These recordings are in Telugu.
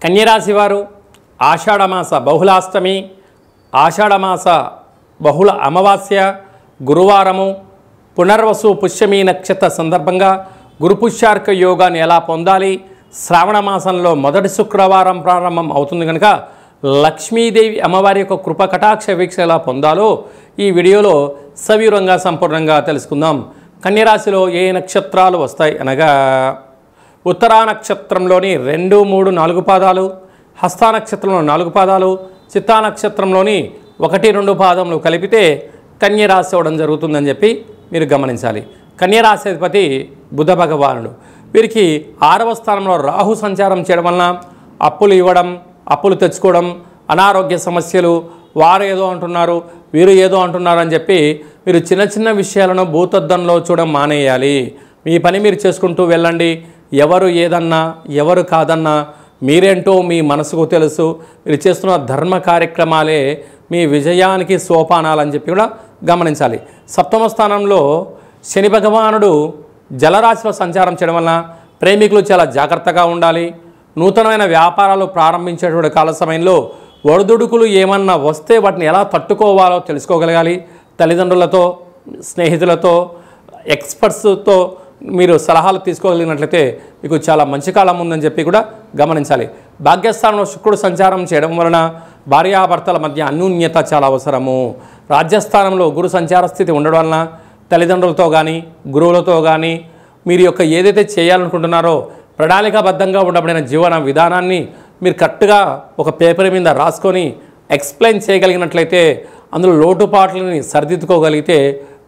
కన్యరాశి వారు ఆషాఢమాస బహుళాష్టమి, ఆషాఢమాస బహుళ అమావాస్య, గురువారము, పునర్వసు పుష్యమి నక్షత్ర సందర్భంగా గురు పుష్యార్క యోగాన్ని ఎలా పొందాలి, శ్రావణ మాసంలో మొదటి శుక్రవారం ప్రారంభం అవుతుంది కనుక లక్ష్మీదేవి అమ్మవారి యొక్క కృప కటాక్ష వీక్ష ఎలా పొందాలో ఈ వీడియోలో సవివరంగా సంపూర్ణంగా తెలుసుకుందాం. కన్యరాశిలో ఏ నక్షత్రాలు వస్తాయి అనగా ఉత్తరా నక్షత్రంలోని 2, 3, 4 పాదాలు, హస్త నక్షత్రంలో 4 పాదాలు, చిత్తా నక్షత్రంలోని 1, 2 పాదములు కలిపితే కన్యరాశి అవ్వడం జరుగుతుందని చెప్పి మీరు గమనించాలి. కన్యరాశి అధిపతి బుధ భగవానుడు. వీరికి 6వ స్థానంలో రాహు సంచారం చేయడం వలన అప్పులు ఇవ్వడం, అప్పులు తెచ్చుకోవడం, అనారోగ్య సమస్యలు, వారు ఏదో అంటున్నారు వీరు ఏదో అంటున్నారు అని చెప్పి మీరు చిన్న చిన్న విషయాలను భూతద్దంలో చూడడం మానేయాలి. మీ పని మీరు చేసుకుంటూ వెళ్ళండి. ఎవరు ఏదన్నా ఎవరు కాదన్నా మీరేంటో మీ మనసుకు తెలుసు. మీరు చేస్తున్న ధర్మ కార్యక్రమాలే మీ విజయానికి సోపానాలని చెప్పి కూడా గమనించాలి. 7వ స్థానంలో శని భగవానుడు జలరాశిలో సంచారం చేయడం వలన ప్రేమికులు చాలా జాగ్రత్తగా ఉండాలి. నూతనమైన వ్యాపారాలు ప్రారంభించేటువంటి కాల సమయంలో ఒడిదుడుకులు ఏమన్నా వస్తే వాటిని ఎలా తట్టుకోవాలో తెలుసుకోగలగాలి. తల్లిదండ్రులతో, స్నేహితులతో, ఎక్స్పర్ట్స్తో మీరు సలహాలు తీసుకోగలిగినట్లయితే మీకు చాలా మంచి కాలం ఉందని చెప్పి కూడా గమనించాలి. భాగ్యస్థానంలో శుక్రుడు సంచారం చేయడం వలన భార్యాభర్తల మధ్య అన్యోన్యత చాలా అవసరము. రాజ్యస్థానంలో గురు సంచార స్థితి ఉండడం వలన తల్లిదండ్రులతో కానీ గురువులతో కానీ మీరు యొక్క ఏదైతే చేయాలనుకుంటున్నారో ప్రణాళికాబద్ధంగా ఉండబడిన జీవన విధానాన్ని మీరు కరెక్ట్గా ఒక పేపర్ మీద రాసుకొని ఎక్స్ప్లెయిన్ చేయగలిగినట్లయితే అందులో లోటుపాట్లని సరిదిద్దుకోగలిగితే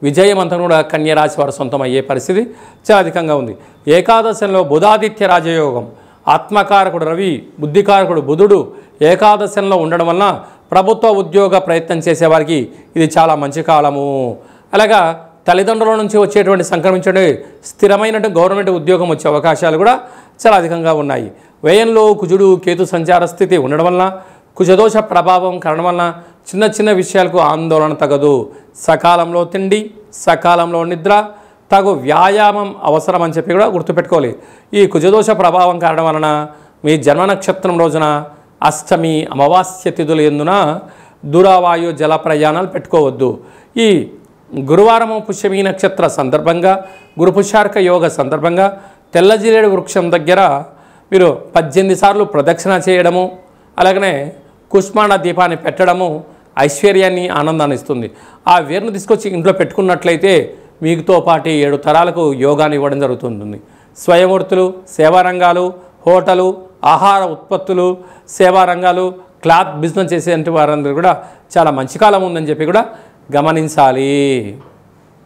విజయవంతం కూడా కన్యరాశి వారు సొంతం అయ్యే పరిస్థితి చాలా అధికంగా ఉంది. ఏకాదశంలో బుధాదిత్య రాజయోగం, ఆత్మకారకుడు రవి, బుద్ధికారకుడు బుధుడు ఏకాదశంలో ఉండడం వలన ప్రభుత్వ ఉద్యోగ ప్రయత్నం చేసేవారికి ఇది చాలా మంచి కాలము. అలాగా తల్లిదండ్రుల నుంచి వచ్చేటువంటి సంక్రమించే స్థిరమైనటువంటి గవర్నమెంట్ ఉద్యోగం వచ్చే అవకాశాలు కూడా చాలా అధికంగా ఉన్నాయి. వ్యయంలో కుజుడు కేతు సంచార స్థితి ఉండడం వలన కుజదోష ప్రభావం కారణం వలన చిన్న చిన్న విషయాలకు ఆందోళన తగదు. సకాలంలో తిండి, సకాలంలో నిద్ర, తగు వ్యాయామం అవసరం అని చెప్పి కూడా గుర్తుపెట్టుకోవాలి. ఈ కుజదోష ప్రభావం కారణం వలన మీ జన్మ నక్షత్రం రోజున అష్టమి, అమావాస్య తిథులు ఎందున దూరవాయు జల ప్రయాణాలు పెట్టుకోవద్దు. ఈ గురువారము పుష్యమి నక్షత్ర సందర్భంగా గురు పుష్యార్క యోగ సందర్భంగా తెల్లజిరేడు వృక్షం దగ్గర మీరు 18 సార్లు ప్రదక్షిణ చేయడము, అలాగనే కుష్మాండ దీపాన్ని పెట్టడము ఐశ్వర్యాన్ని, ఆనందాన్ని ఇస్తుంది. ఆ వేరును తీసుకొచ్చి ఇంట్లో పెట్టుకున్నట్లయితే మీతో పాటు 7 తరాలకు యోగాన్ని ఇవ్వడం జరుగుతుంది. స్వయంవృత్తులు, సేవా రంగాలు, హోటలు, ఆహార ఉత్పత్తులు, సేవా రంగాలు, క్లాత్ బిజినెస్ చేసేటువంటి వారందరూ కూడా చాలా మంచి కాలం ఉందని చెప్పి కూడా గమనించాలి.